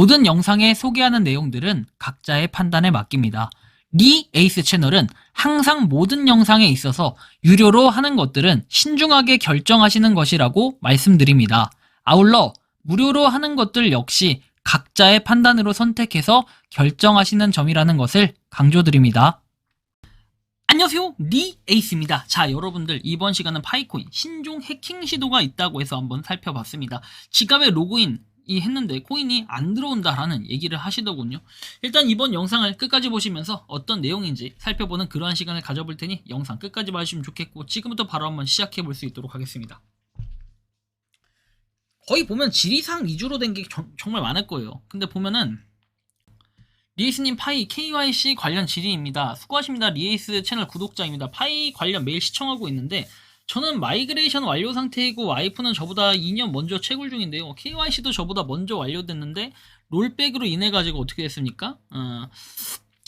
모든 영상에 소개하는 내용들은 각자의 판단에 맡깁니다. 리 에이스 채널은 항상 모든 영상에 있어서 유료로 하는 것들은 신중하게 결정하시는 것이라고 말씀드립니다. 아울러 무료로 하는 것들 역시 각자의 판단으로 선택해서 결정하시는 점이라는 것을 강조드립니다. 안녕하세요, 리 에이스입니다. 자, 여러분들 이번 시간은 파이코인 신종 해킹 시도가 있다고 해서 한번 살펴봤습니다. 지갑에 로그인 했는데 코인이 안 들어온다라는 얘기를 하시더군요. 일단 이번 영상을 끝까지 보시면서 어떤 내용인지 살펴보는 그러한 시간을 가져볼 테니 영상 끝까지 봐주시면 좋겠고, 지금부터 바로 한번 시작해 볼 수 있도록 하겠습니다. 거의 보면 지리상 위주로 된 게 정말 많을 거예요. 근데 보면은 리에이스님 파이 KYC 관련 질의입니다. 수고하십니다. 리에이스 채널 구독자입니다. 파이 관련 매일 시청하고 있는데 저는 마이그레이션 완료 상태이고 와이프는 저보다 2년 먼저 채굴 중인데요. KYC도 저보다 먼저 완료됐는데 롤백으로 인해 가지고 어떻게 됐습니까?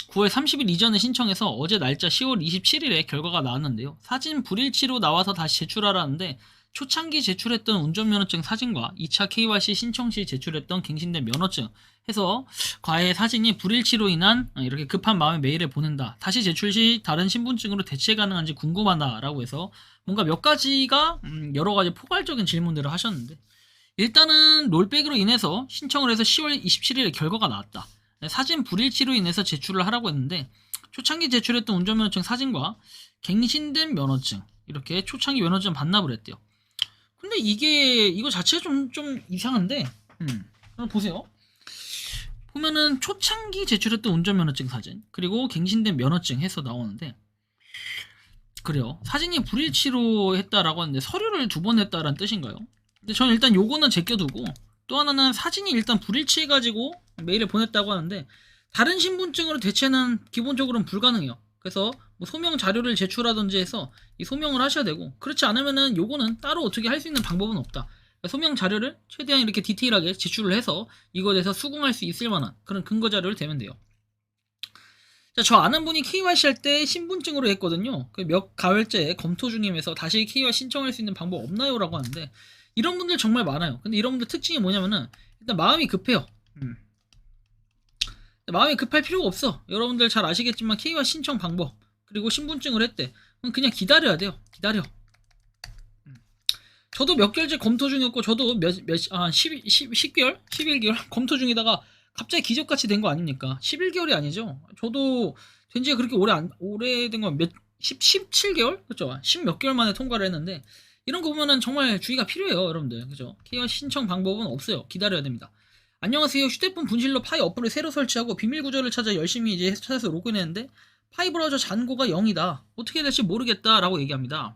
9월 30일 이전에 신청해서 어제 날짜 10월 27일에 결과가 나왔는데요. 사진 불일치로 나와서 다시 제출하라는데 초창기 제출했던 운전면허증 사진과 2차 KYC 신청 시 제출했던 갱신된 면허증 해서 과외 사진이 불일치로 인한 이렇게 급한 마음에 메일을 보낸다. 다시 제출 시 다른 신분증으로 대체 가능한지 궁금하다 라고 해서 뭔가 몇 가지가 여러 가지 포괄적인 질문들을 하셨는데, 일단은 롤백으로 인해서 신청을 해서 10월 27일에 결과가 나왔다. 사진 불일치로 인해서 제출을 하라고 했는데 초창기 제출했던 운전면허증 사진과 갱신된 면허증 이렇게 초창기 면허증 반납을 했대요. 근데 이거 자체가 좀 이상한데, 한번 보세요. 보면은 초창기 제출했던 운전면허증 사진 그리고 갱신된 면허증 해서 나오는데, 그래요. 사진이 불일치로 했다라고 하는데 서류를 2번 했다라는 뜻인가요? 근데 저는 일단 요거는 제껴두고, 또 하나는 사진이 일단 불일치해가지고 메일을 보냈다고 하는데 다른 신분증으로 대체는 기본적으로는 불가능해요. 그래서 뭐 소명 자료를 제출하든지 해서 이 소명을 하셔야 되고, 그렇지 않으면은 요거는 따로 어떻게 할 수 있는 방법은 없다. 소명 자료를 최대한 이렇게 디테일하게 제출을 해서 이거에 대해서 수긍할 수 있을 만한 그런 근거 자료를 대면 돼요. 자, 저 아는 분이 KYC 할 때 신분증으로 했거든요. 몇 가을째 검토 중임에서 다시 KYC 신청할 수 있는 방법 없나요? 라고 하는데 이런 분들 정말 많아요. 근데 이런 분들 특징이 뭐냐면은 일단 마음이 급해요. 마음이 급할 필요가 없어. 여러분들 잘 아시겠지만 KYC 신청 방법 그리고 신분증을 했대. 그냥 기다려야 돼요. 기다려. 저도 몇 개월째 검토 중이었고, 저도 10개월? 11개월? 검토 중이다가 갑자기 기적같이 된 거 아닙니까? 11개월이 아니죠. 저도 된 지가 그렇게 오래된 건 17개월? 그쵸? 10 몇 개월 만에 통과를 했는데, 이런 거 보면은 정말 주의가 필요해요, 여러분들. 그죠? KYC 신청 방법은 없어요. 기다려야 됩니다. 안녕하세요. 휴대폰 분실로 파이 어플을 새로 설치하고 비밀 구조를 찾아 열심히 이제 찾아서 로그인했는데 파이 브라우저 잔고가 0이다. 어떻게 해야 될지 모르겠다라고 얘기합니다.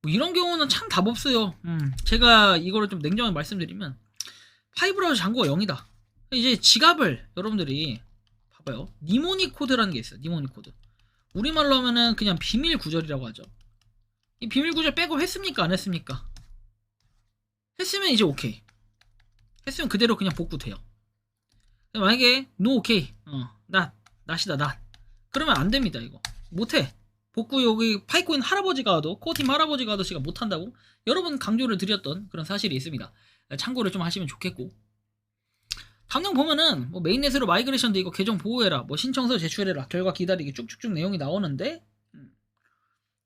뭐 이런 경우는 참 답 없어요. 제가 이거를 좀 냉정하게 말씀드리면 파이 브라우저 잔고가 0이다. 이제 지갑을 여러분들이 봐봐요. 니모니 코드라는 게 있어요. 니모니 코드. 우리말로 하면은 그냥 비밀 구절이라고 하죠. 이 비밀 구절 백업 했습니까? 안 했습니까? 했으면 이제 오케이. 했으면 그대로 그냥 복구돼요. 만약에 노 오케이, 낫이다 낫, 그러면 안 됩니다. 이거 못해. 복구 여기 파이코인 할아버지가 와도, 코어팀 할아버지가 와도 제가 못한다고 여러 번 강조를 드렸던 그런 사실이 있습니다. 참고를 좀 하시면 좋겠고, 당장 보면은 뭐 메인넷으로 마이그레이션 돼 있고 계정 보호해라, 뭐 신청서 제출해라, 결과 기다리기 쭉쭉쭉 내용이 나오는데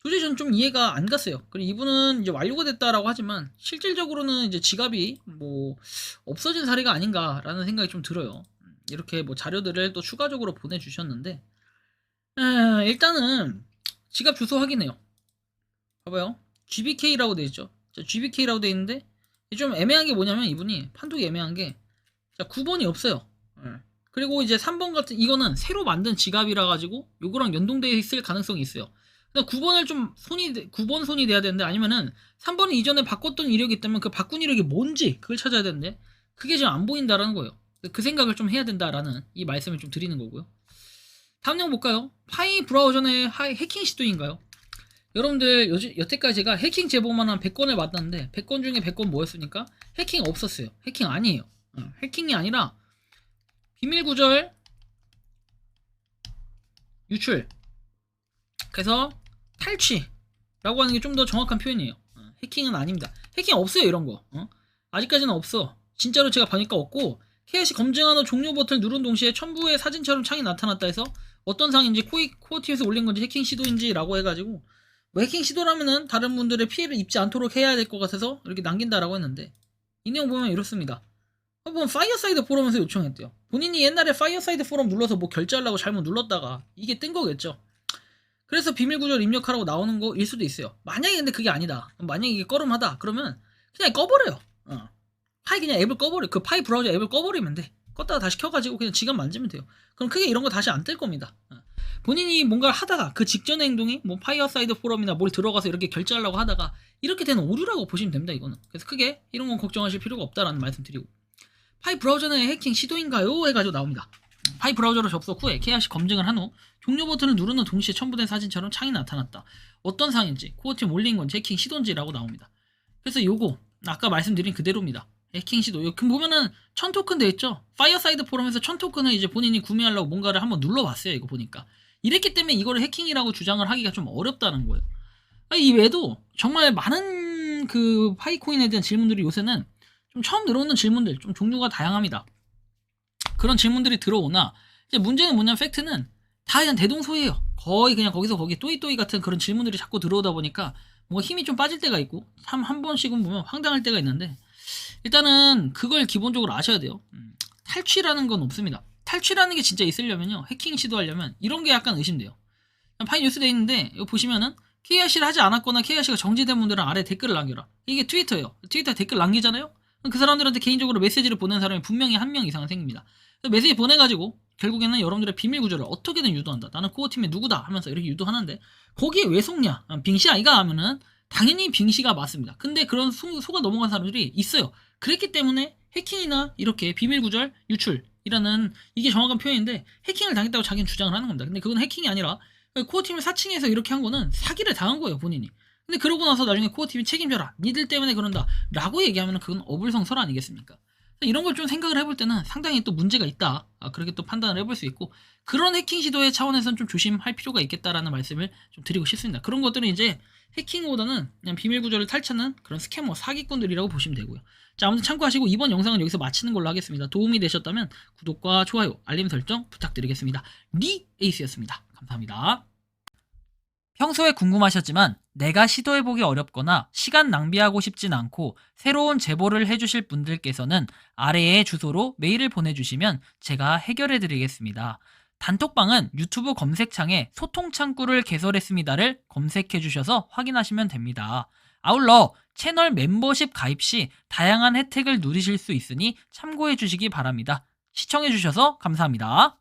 도저히 전 좀 이해가 안 갔어요. 그리고 이분은 이제 완료가 됐다라고 하지만 실질적으로는 이제 지갑이 뭐 없어진 사례가 아닌가라는 생각이 좀 들어요. 이렇게 뭐 자료들을 또 추가적으로 보내주셨는데, 일단은 지갑 주소 확인해요. 봐봐요. GBK라고 돼 있죠. 자, GBK라고 돼 있는데 좀 애매한 게 뭐냐면, 이분이 판독이 애매한 게, 자, 9번이 없어요. 그리고 이제 3번 같은 이거는 새로 만든 지갑이라 가지고 요거랑 연동되어 있을 가능성이 있어요. 9번을 좀 9번 손이 돼야 되는데, 아니면은 3번은 이전에 바꿨던 이력이 있다면 그 바꾼 이력이 뭔지 그걸 찾아야 되는데 그게 지금 안 보인다라는 거예요. 그 생각을 좀 해야 된다라는 이 말씀을 좀 드리는 거고요. 다음 내용 볼까요? 파이 브라우저의 해킹 시도인가요? 여러분들 여태까지 제가 해킹 제보만 한 100건을 받았는데 100건 중에 100건 뭐였습니까? 해킹 없었어요. 해킹 아니에요. 해킹이 아니라 비밀 구절 유출, 그래서 탈취라고 하는 게 좀 더 정확한 표현이에요. 해킹은 아닙니다. 해킹 없어요. 이런 거 아직까지는 없어. 진짜로 제가 보니까 없고, KIC 검증한 후 종료 버튼을 누른 동시에 첨부의 사진처럼 창이 나타났다 해서 어떤 상인지 코어팀에서 올린 건지 해킹 시도인지 라고 해가지고 뭐 해킹 시도라면은 다른 분들의 피해를 입지 않도록 해야 될 것 같아서 이렇게 남긴다라고 했는데 이 내용 보면 이렇습니다. 한번 파이어사이드 포럼에서 요청했대요. 본인이 옛날에 파이어사이드 포럼 눌러서 뭐 결제하려고 잘못 눌렀다가 이게 뜬 거겠죠. 그래서 비밀 구조를 입력하라고 나오는 거일 수도 있어요. 만약에 근데 그게 아니다. 만약에 이게 꺼름하다 그러면 그냥 꺼버려요. 파이 그냥 앱을 꺼버려. 그 파이 브라우저 앱을 꺼버리면 돼. 껐다가 다시 켜가지고 그냥 지갑 만지면 돼요. 그럼 크게 이런 거 다시 안 뜰 겁니다. 본인이 뭔가를 하다가 그 직전의 행동이 뭐 파이어사이드 포럼이나 뭘 들어가서 이렇게 결제하려고 하다가 이렇게 되는 오류라고 보시면 됩니다. 이거는. 그래서 크게 이런 건 걱정하실 필요가 없다라는 말씀 드리고 파이 브라우저는 해킹 시도인가요? 해가지고 나옵니다. 파이 브라우저로 접속 후에 KIC 검증을 한 후 종료 버튼을 누르는 동시에 첨부된 사진처럼 창이 나타났다. 어떤 상인지 코어팀 올린 건지 해킹 시도인지라고 나옵니다. 그래서 요거 아까 말씀드린 그대로입니다. 해킹 시도. 여기 보면은 1000토큰 돼 있죠. 파이어사이드 포럼에서 1000토큰을 이제 본인이 구매하려고 뭔가를 한번 눌러봤어요. 이거 보니까 이랬기 때문에 이거를 해킹이라고 주장을 하기가 좀 어렵다는 거예요. 이 외에도 정말 많은 그 파이코인에 대한 질문들이 요새는 좀 처음 들어오는 질문들 좀 종류가 다양합니다. 그런 질문들이 들어오나 이제 문제는 뭐냐면 팩트는 다 그냥 대동소이해요. 거의 그냥 거기서 거기 또이또이 같은 그런 질문들이 자꾸 들어오다 보니까 뭔가 힘이 좀 빠질 때가 있고 한 번씩은 보면 황당할 때가 있는데 일단은 그걸 기본적으로 아셔야 돼요. 탈취라는 건 없습니다. 탈취라는 게 진짜 있으려면요. 해킹 시도하려면 이런 게 약간 의심돼요. 파이 뉴스 돼 있는데 이거 보시면은 KIC를 하지 않았거나 KIC가 정지된 분들은 아래 댓글을 남겨라. 이게 트위터예요. 트위터에 댓글 남기잖아요. 그 사람들한테 개인적으로 메시지를 보낸 사람이 분명히 한 명 이상은 생깁니다. 메시지 보내가지고 결국에는 여러분들의 비밀 구조를 어떻게든 유도한다. 나는 코어팀의 누구다 하면서 이렇게 유도하는데 거기에 왜 속냐? 빙시 아이가 하면은 당연히 빙시가 맞습니다. 근데 그런 속아 넘어간 사람들이 있어요. 그랬기 때문에 해킹이나 이렇게 비밀 구절 유출이라는 이게 정확한 표현인데 해킹을 당했다고 자기는 주장을 하는 겁니다. 근데 그건 해킹이 아니라 코어팀을 사칭해서 이렇게 한 거는 사기를 당한 거예요, 본인이. 근데 그러고 나서 나중에 코어팀이 책임져라. 니들 때문에 그런다. 라고 얘기하면 그건 어불성설 아니겠습니까? 이런 걸 좀 생각을 해볼 때는 상당히 또 문제가 있다. 그렇게 또 판단을 해볼 수 있고 그런 해킹 시도의 차원에서는 좀 조심할 필요가 있겠다라는 말씀을 좀 드리고 싶습니다. 그런 것들은 이제 해킹보다는 그냥 비밀 구조를 탈취하는 그런 스캐머 사기꾼들이라고 보시면 되고요. 자, 아무튼 참고하시고 이번 영상은 여기서 마치는 걸로 하겠습니다. 도움이 되셨다면 구독과 좋아요, 알림 설정 부탁드리겠습니다. 리에이스였습니다. 감사합니다. 평소에 궁금하셨지만 내가 시도해보기 어렵거나 시간 낭비하고 싶진 않고 새로운 제보를 해주실 분들께서는 아래의 주소로 메일을 보내주시면 제가 해결해드리겠습니다. 단톡방은 유튜브 검색창에 소통창구를 개설했습니다를 검색해주셔서 확인하시면 됩니다. 아울러 채널 멤버십 가입 시 다양한 혜택을 누리실 수 있으니 참고해주시기 바랍니다. 시청해주셔서 감사합니다.